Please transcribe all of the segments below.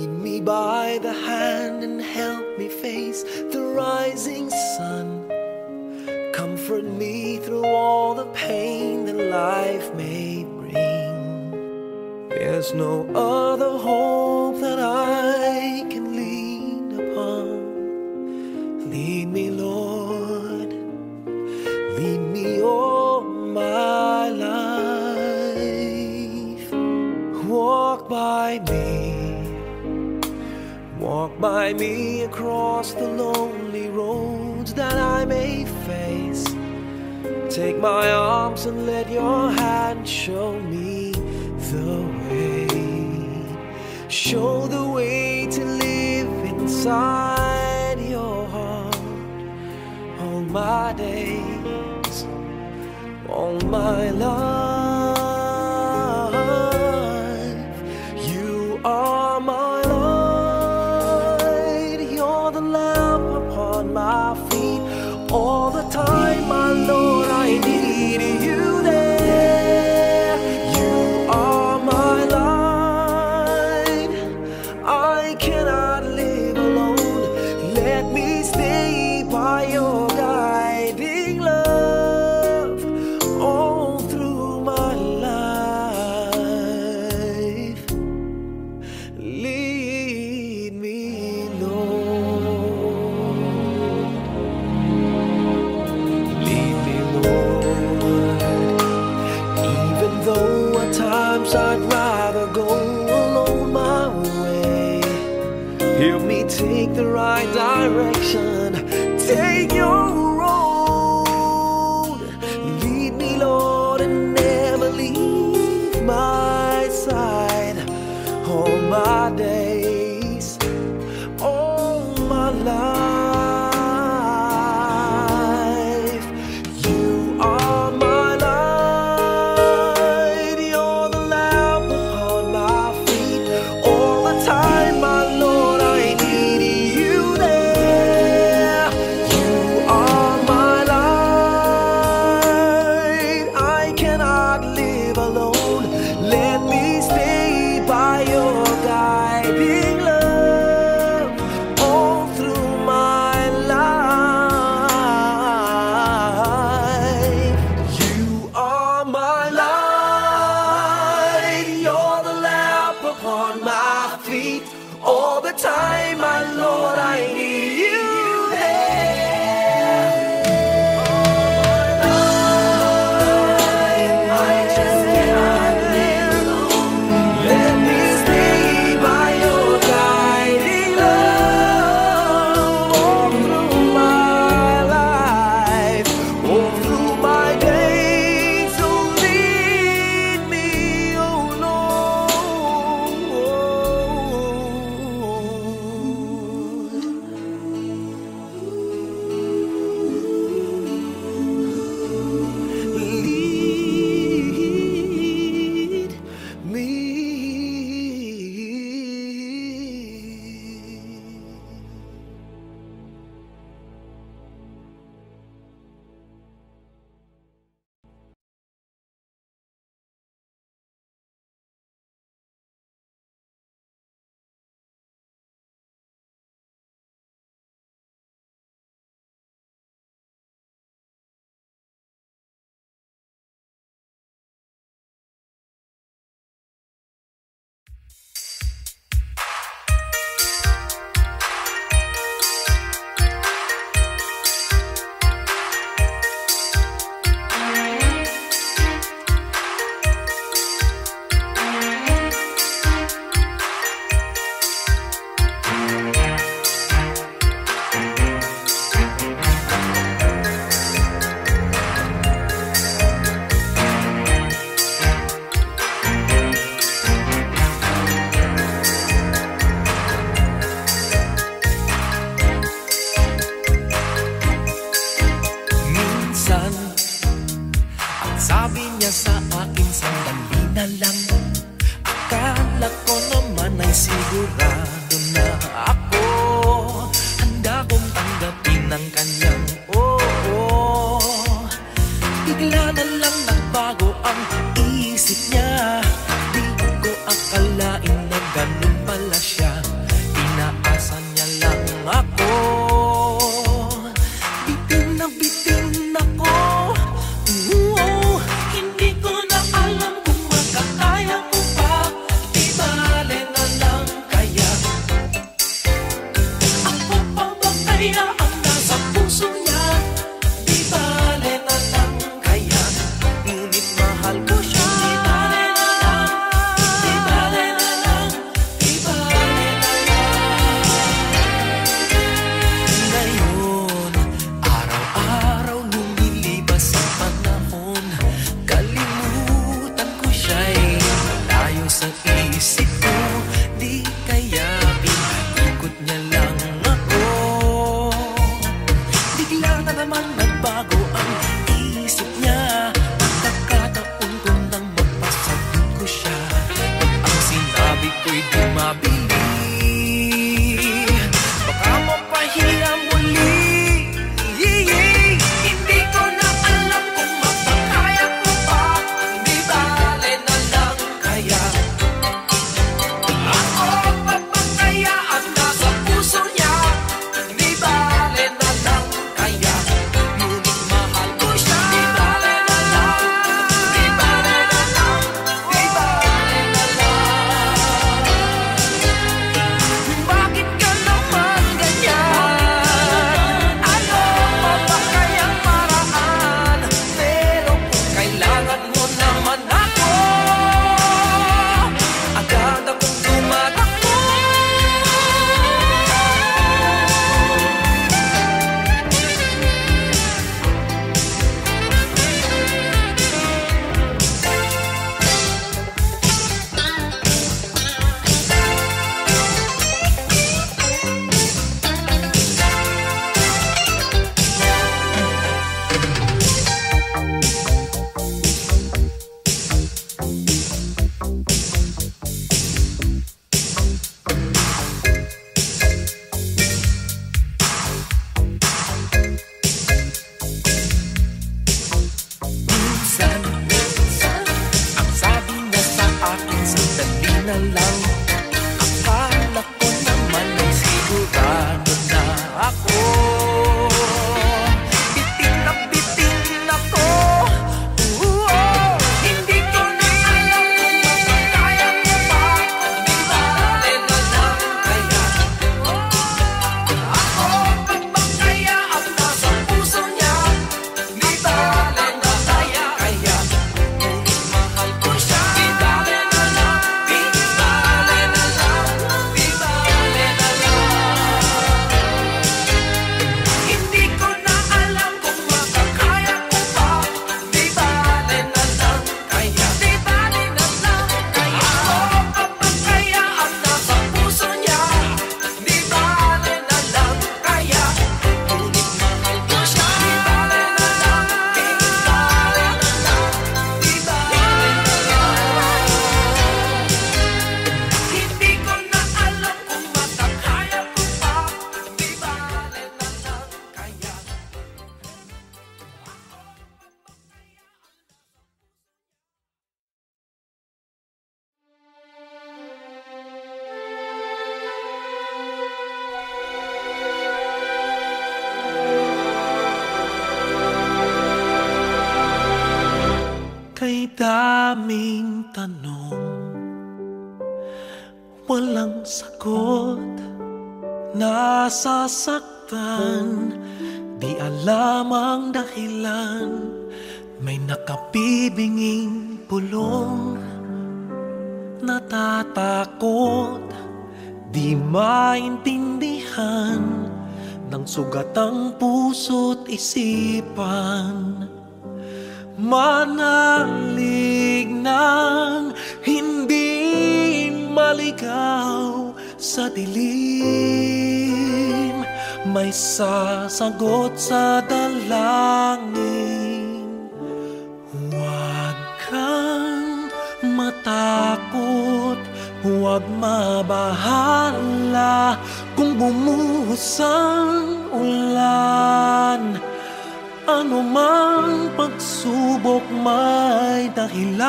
me by the hand and help me face the rising sun. Comfort me through all the pain that life may bring. There's no other hope that I can lean upon. Lead me, Lord, lead me all my life. Walk by me across the lonely roads that I may face. Take my arms and let your hand show me the way. Show the way to live inside your heart all my days, all my life. You are my light, you're the lamp upon my feet. All the time, my Lord, I need you there. You are my light, I cannot live alone. Let me stay by your guiding love all through my life. Lead me, Lord. Lead me, Lord. Even though at times I'd rather go alone my way, help me take the right direction. Take your road. Lead me, Lord, and never leave my side. All my days, all my life. You are my light, you're the lamp upon my feet. All the time, my Lord, I need you there. You are my light, I cannot live alone. Let me stay by your guiding love all through my life. You are my light, you're the lamp upon my feet. All the time, my Lord, I need you there. I just cannot live alone. Let me stay by your guiding love all through my life, all through my days. So lead me, oh Lord. Lead me. Minsan, ang sabi niya sa akin, sandali na lang. Akala ko naman ay sigurado na ako. Handa kong tanggapin ang kanyang oo. Bigla na lang nagbago ang isip niya. Di ko akalain na ganun pala siya. daming tanong, walang sagot. Nasasaktan, di alam ang dahilan. May nakabibinging pulong, natatakot, di maintindihan ng sugat ang puso't isipan. Manalig ng hindi maligaw sa dilim, may sasagot sa dalangin. Huwag kang matakot, huwag mabahala kung bumuhos ang ulan. Ano mang pagsubok may dahilan.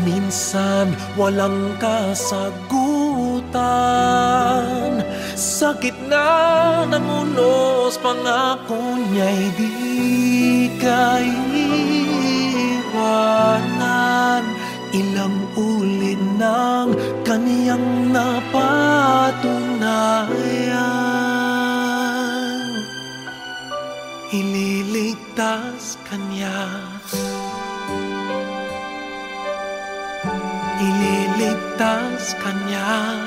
Minsan walang kasagutan, sa gitna ng unos pangako niya'y di kaiwanan. Ilang ulit ng kaniyang napatunayan, ililigtas kanya, ililigtas kanya.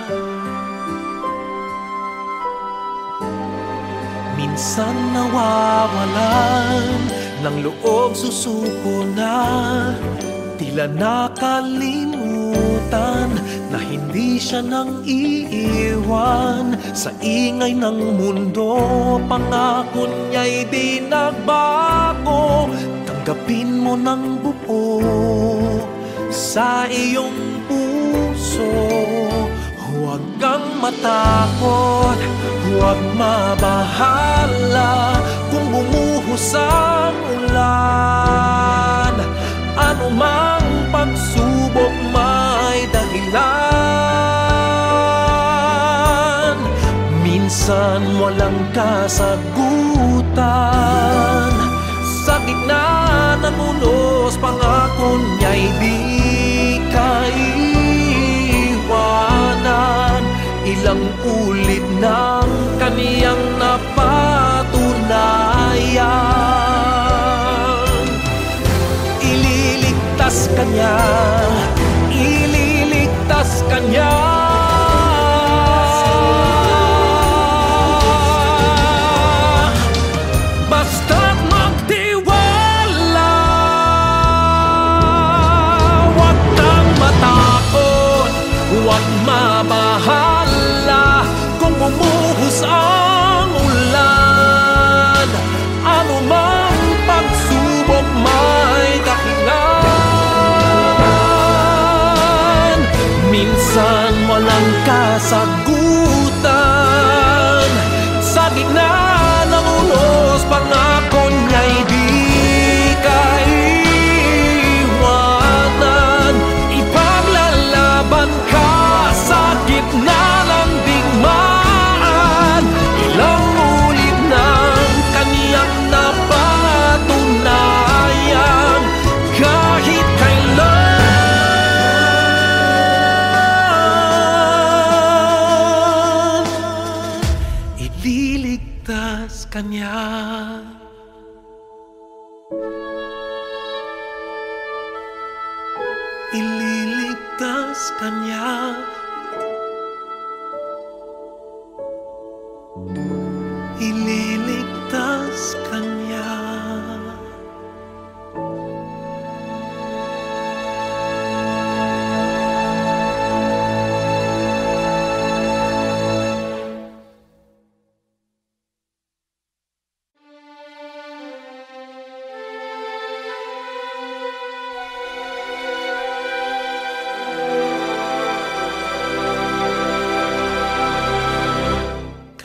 Minsan nawawalan ng loob, susuko na, tila nakalimutan na hindi siya nang iiwan. Sa ingay ng mundo, pangako niya'y di nagbago. Tanggapin mo ng buo sa iyong puso. Huwag kang matakot, huwag mabahala kung bumuhos ang ulan. Ano mang pagsubok may dahilan. Minsan walang kasagutan, sa gitna ng unos pangako niya'y di kaiwanan. Ilang ulit ng kaniyang napatunayan, ililigtas kanya, ililigtas kanya. Basta't magtiwala, huwag kang matakot, huwag mabahala kung bumuhos ang ulan. Ano mang pagsubok may dahilan. Minsan walang kasagutan, sa gitna ng unos pangako niya'y di kaiwanan. Ipaglalaban ka sa gitna ng digmaan. Ilang ulit ng kaniyang napatunayan, kahit kailan ililigtas kanya. Ililigtas kanya, ililigtas kanya.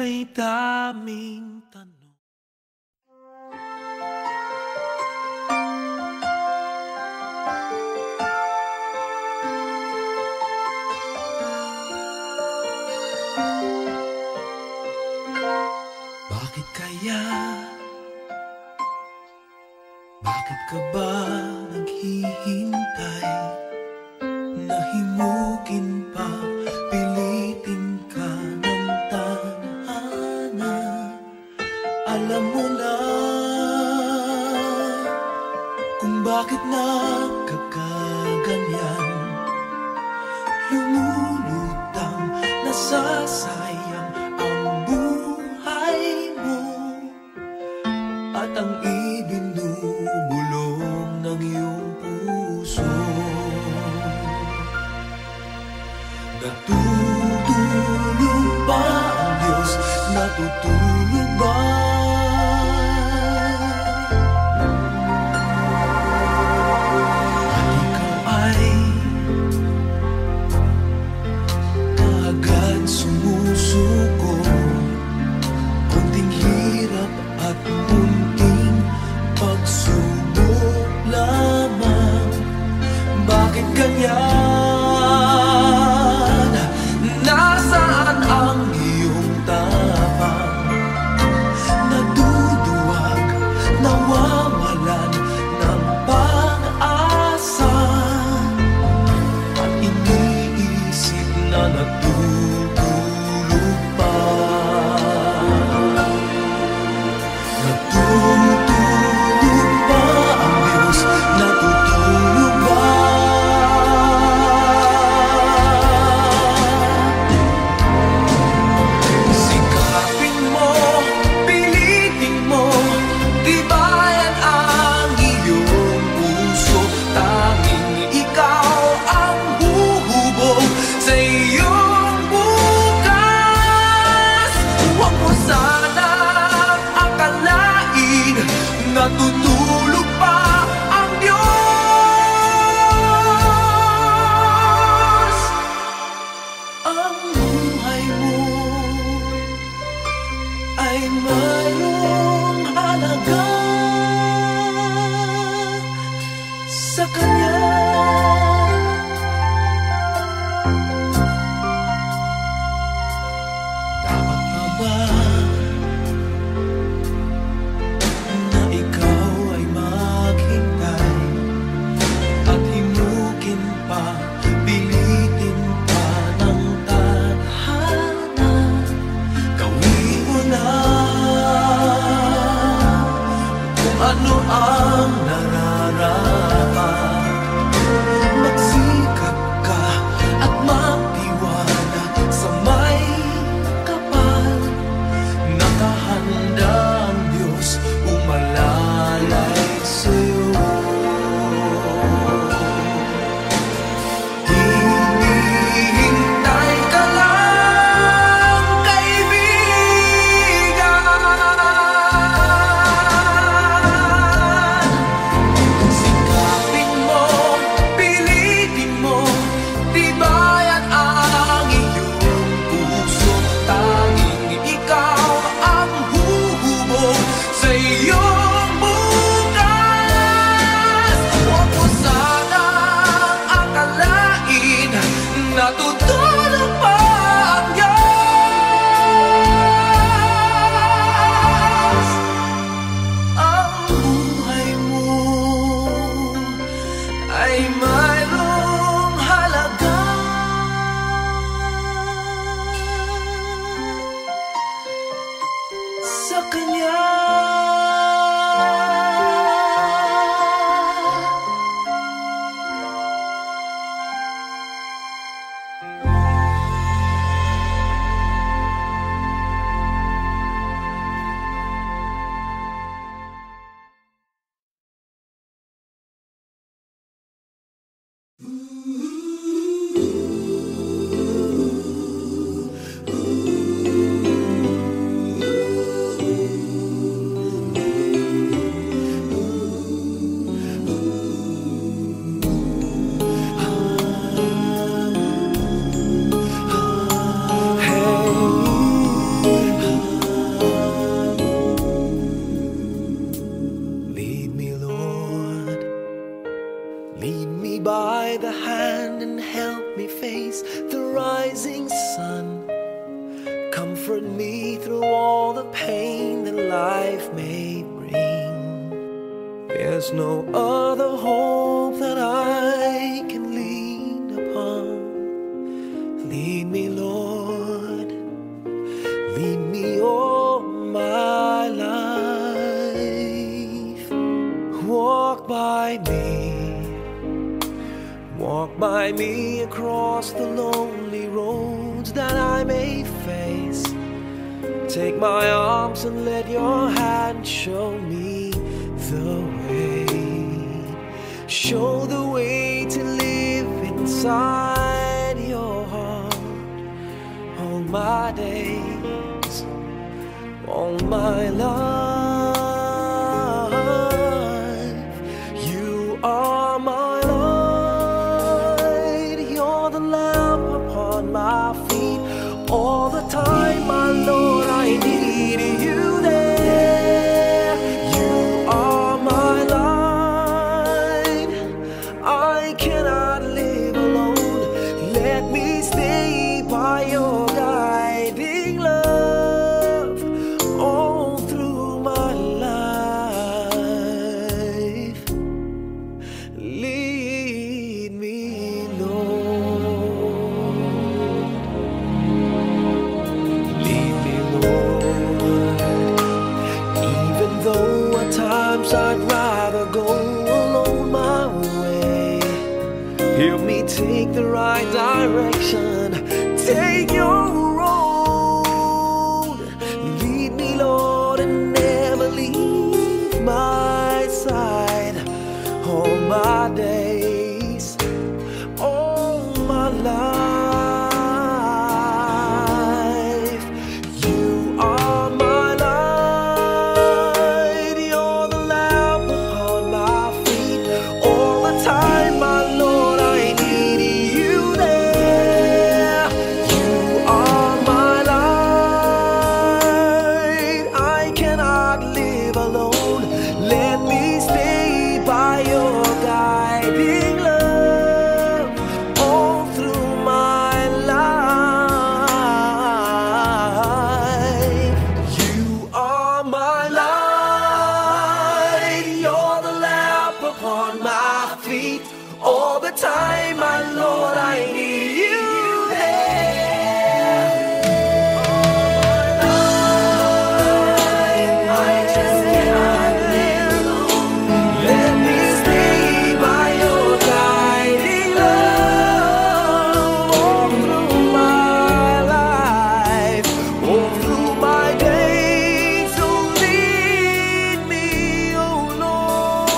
Kay daming tanong, bakit kaya? Bakit ka ba naghihintay? Nahimukin pa, pilitin ka ng tadhana. Alam mo na kung bakit nagkakaganyan. Lumulutang, nasasayang ang buhay mo at ang ibinubulong ng iyong puso. Natutulog ba ang Diyos? Natutulog ba? At ikaw ay kaagad sumusuko. Kunting hirap at munting pagsubok lamang. Bakit ganyan? Nasaan ang iyong tapang? Naduduwag, nawawalan ng pag-asa, at iniisip na natutulog pa. Natutulog ba ang Diyos? Natutulog ba? Sikapin mo, pilitin mo, tibayan ang iyong puso. Tanging ikaw ang huhubog sa iyong bukas. Huwag mo sanang akalain natutulog pa ang Diyos. Ang buhay mo ay mayroong halaga sa Kanya. Dapat na ba na ikaw ay maghintay at himukin pa, pilitin pa ng tadhana? Gawin mo na kung ano ang nararapat. Magsikap ka at magtiwala sa may kapal. Nakahanda ang Diyos umalalay sa'yo. Hinihintay ka lang, kaibigan. Sikapin mo, pilitin mo, tibayan ang iyong puso. Tanging ikaw ang huhubog sa iyong bukas. Huwag mo sanang akalain natutulog pa ang Diyos. Ang buhay mo ay mayroong halaga sa Kanya. Lead me, Lord. Lead me by the hand and help me face the rising sun. Comfort me through all the pain that life may bring. There's there's no other hope that I can lean upon. Lead me, Lord, lead me all my life. Walk by me across the lonely roads that I may face. Take my arms and let your hand show me the way. Show the way to live inside your heart all my days, all my life. You are my light, you're the lamp upon my feet. All the time, my Lord, I need you there. You are my light, I cannot live alone. Let me stay by your guiding love all through my life. Lead me, Lord. Lead me, Lord. Even though at times I'd rather go alone my way, help me take the right direction. Take your road. Lead me, Lord, and never leave my side. All my days, all my life. You are my light, you're the lamp upon my feet. All the time, my Lord, I need you there. You are my light, I cannot live alone. Let me stay by your guiding love all through my life. You are my light, you're the lamp upon my feet. All the time, my Lord, I need you there. I just cannot live alone. Let me stay by your guiding love all through my life, all through my days. So lead me, oh Lord.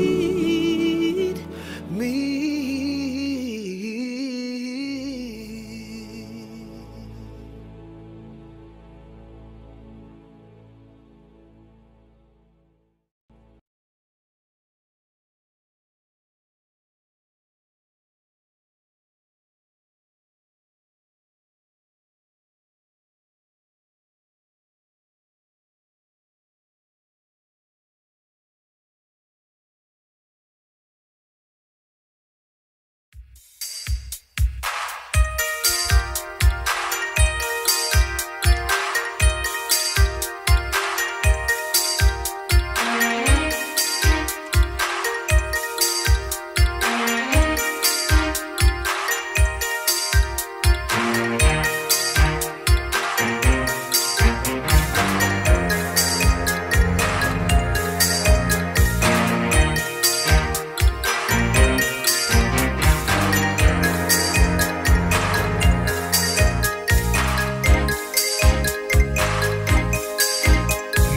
Lead me.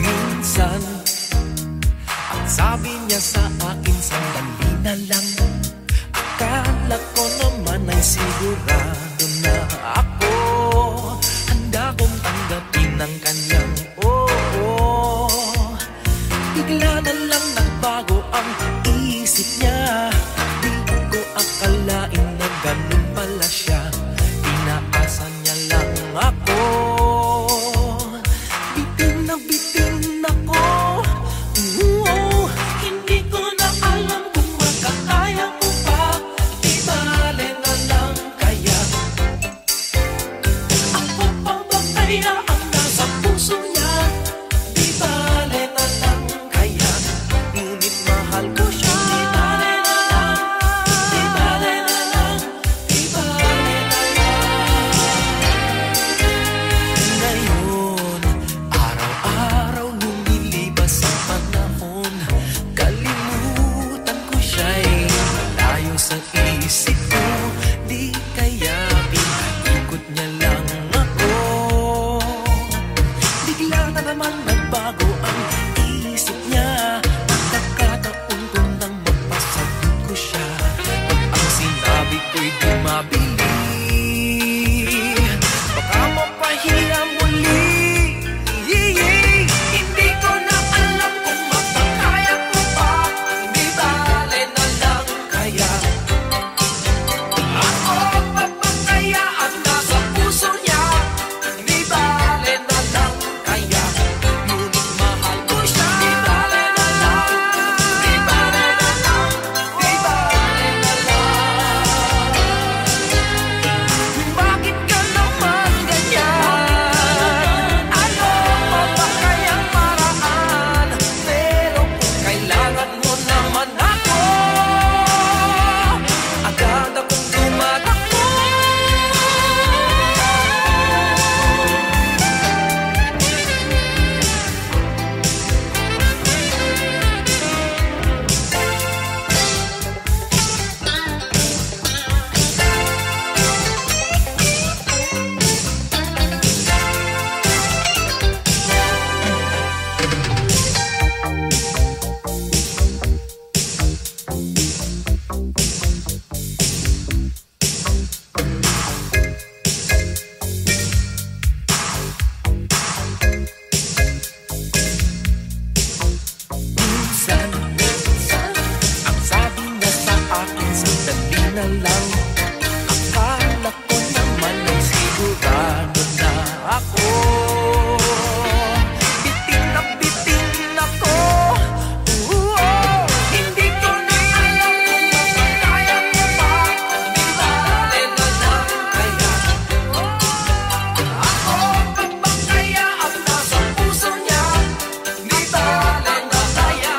Minsan, ang sabi niya sa akin, sandali na lang. Akala ko naman ay sigurado na ako. Handa kong tanggapin ang kanyang oo. Bigla na lang nagbago ang isip niya. Di ko akalain na ganun pala siya. Inaasa niya lang ako. Bitin ako. Hindi ko na alam kung makakaya ko pa kaya ang nasa puso niya. Di bale na lang kaya, ngunit mahal ko siya. Di bale na lang, di bale na lang, di bale na lang. Ngayon, araw-araw lumilibas ang panahon, kalimutan ko siya'y malayo sa isip ko. Di kaya pinaikot niya lang ako. Bigla na naman nagbago ang isip niya. Nagkataon ko nang mapasagot ko siya. Pag ang sinabi ko'y di mabili, baka mapahiya muli. Hindi ko na alam kung makakaya ko pa. Di bale na lang kaya, ako papakaya ang nasa puso niya. Di bale na lang kaya, ngunit mahal ko siya. Di bale na lang, di bale na lang, di bale na lang. Bakit ka naman ganyan? Ano pa ba kayang paraan? Pero kung kailangan mo naman ako, agad akong tumatakbo. Minsan, ang sabi niya sa akin, sandali na lang. Akala ko naman ay sigurado na ako. Bitin ako. Hindi ko na alam kung makakaya ko pa. Di bale na lang kaya, ako papakaya ang nasa puso niya. Di bale na kaya,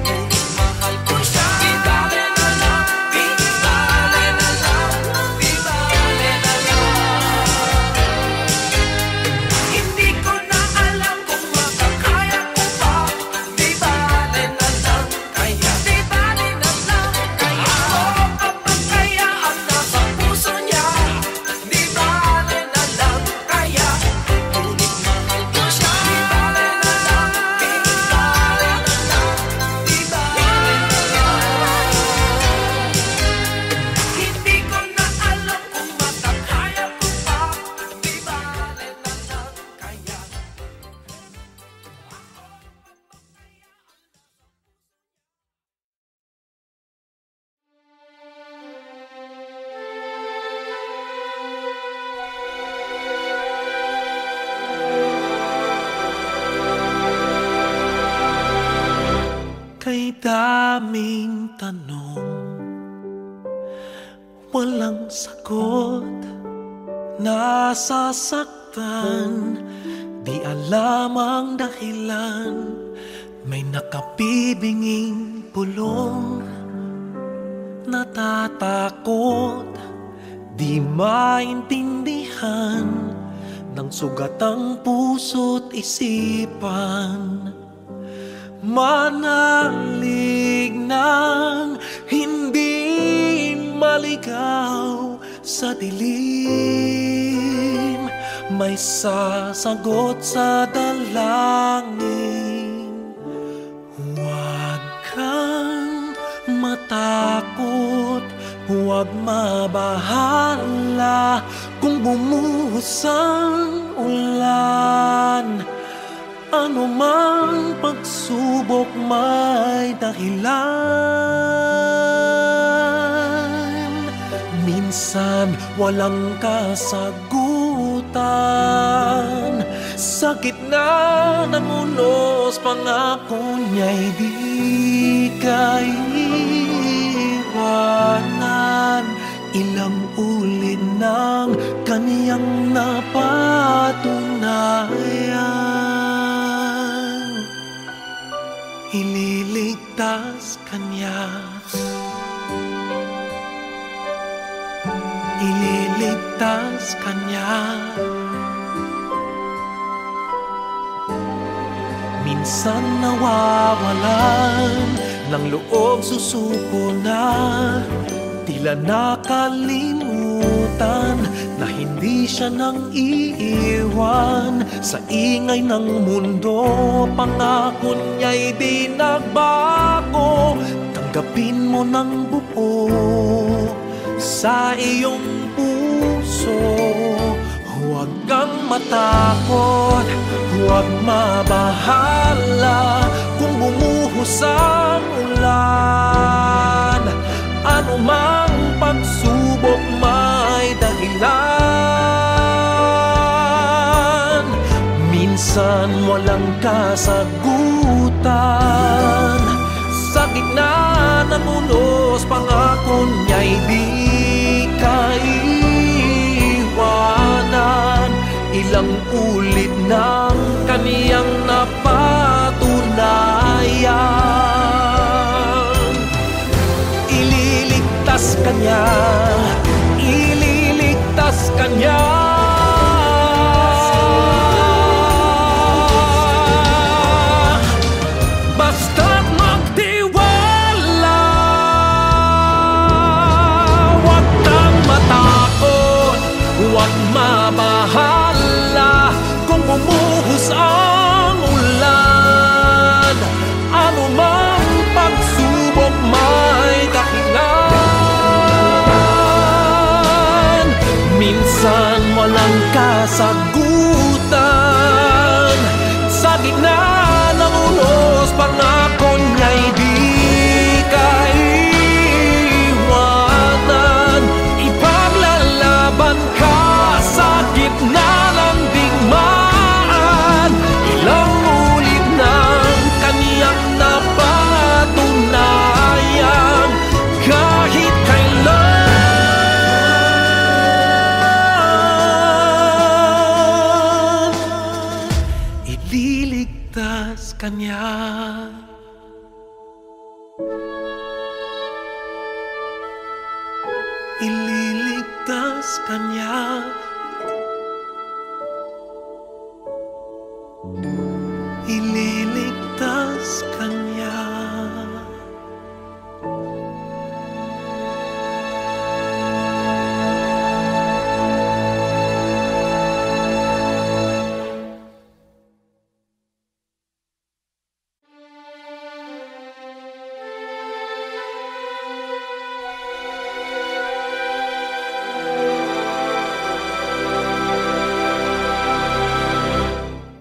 ngunit mahal ko siya. Di bale na lang, di bale na lang, di bale na lang. Hindi ko na alam kung makakaya ko pa. Di bale na lang kaya, di bale na lang kaya, ako papakaya ang nasa puso niya. Di bale na lang kaya, ngunit mahal ko siya. Di bale na lang, di bale na lang, di bale na lang. Hindi ko na alam kung makakaya ko pa. Di bale na lang kaya. Kay daming tanong, walang sagot. Nasasaktan, di alam ang dahilan. May nakabibinging pulong, natatakot, di maintindihan ng sugat ang puso't isipan. Manalig ng hindi maligaw sa dilim, may sasagot sa dalangin. Huwag kang matakot, huwag mabahala kung bumuhos ang ulan. Ano mang pagsubok may dahilan. Minsan walang kasagutan, sa gitna ng unos pangako niya'y di kaiwanan. Ilang ulit ng kaniyang napag napatunayan. Ililigtas kanya, ililigtas kanya. Minsan nawawalan ng loob, susuko na, tila nakalimutan na hindi siya nang iiwan. Sa ingay ng mundo, pangako niya'y di nagbago. Tanggapin mo ng buo sa iyong puso. Huwag kang matakot, huwag mabahala kung bumuhos ang ulan. Ano mang pagsubok may dahilan. Minsan walang kasagutan. Sa gitna ng unos, pangako niya'y di kaiwanan. Ilang ulit ng kaniyang napatunayan. Ililigtas kanya, ililigtas kanya. Basta't magtiwala, huwag kang matakot, huwag mabahala kung bumuhos ang ulan. Ano mang pagsubok may dahilan. Minsan walang kasagutan. Sa gitna ng unos, pangako niya'y di kaiwanan. Ipaglalaban ka sa gitna ng digmaan. Ilang ulit ng kaniyang napatunayan. Kahit kailan, ililigtas kanya. Ililigtas kanya. Ililigtas kanya.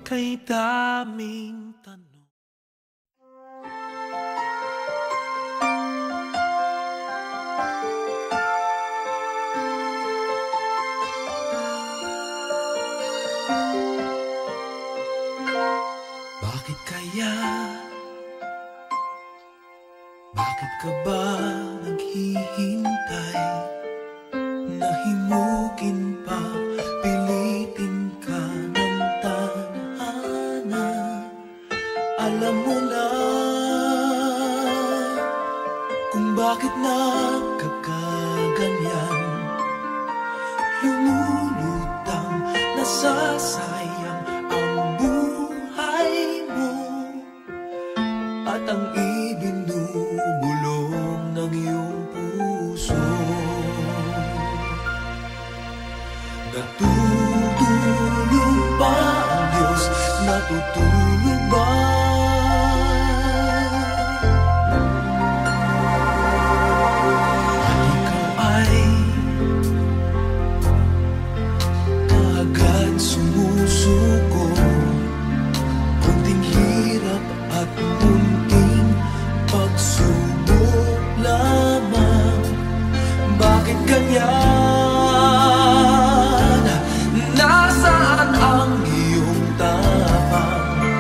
Kay daming tanong, bakit kaya? Bakit ka ba naghihintay? Nahimukin pa, pilitin ka ng tadhana. Alam mo na kung bakit nagkakaganyan. Lumulutang, nasasayang ang buhay mo at ang ibinubulong ng iyong puso. Natutulog ba ang Diyos? Natutulog ba? At ikaw ay kaagad sumusuko. Kunting hirap at kunting pagsubok lamang. Bakit ganyan? Nasaan ang iyong tapang?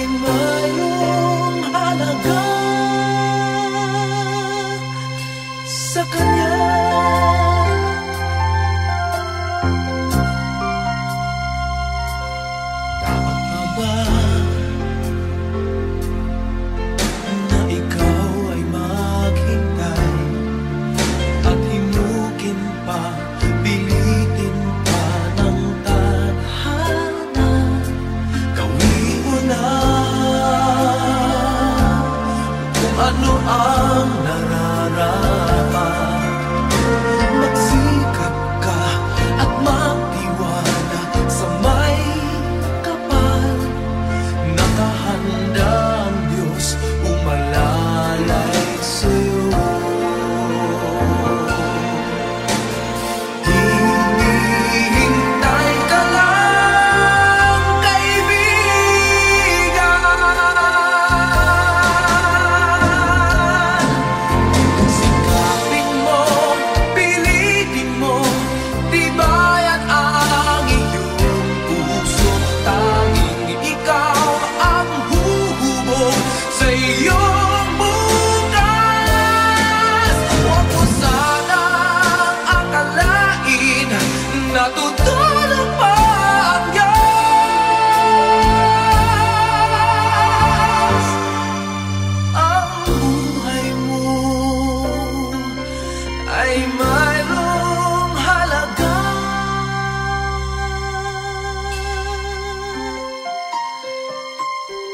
mayroong halaga sa Kanya. Dapat pa ba na ikaw ay maghintay at himukin pa, pilitin pa ng tadhana? Gawin mo na kung ano ang nararapat. Magsikap ka at magtiwala sa may kapal. Nakahanda ang Diyos umalalay sa'yo. Hinihintay ka lang, kaibigan. Sikapin mo, pilitin mo, tibayan ang iyong puso. Tanging ikaw ang huhubog sa iyong bukas. Huwag mo sanang akalain na tutulog pa ang Diyos. Ang buhay mo ay mayroong halaga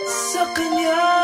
sa Kanya.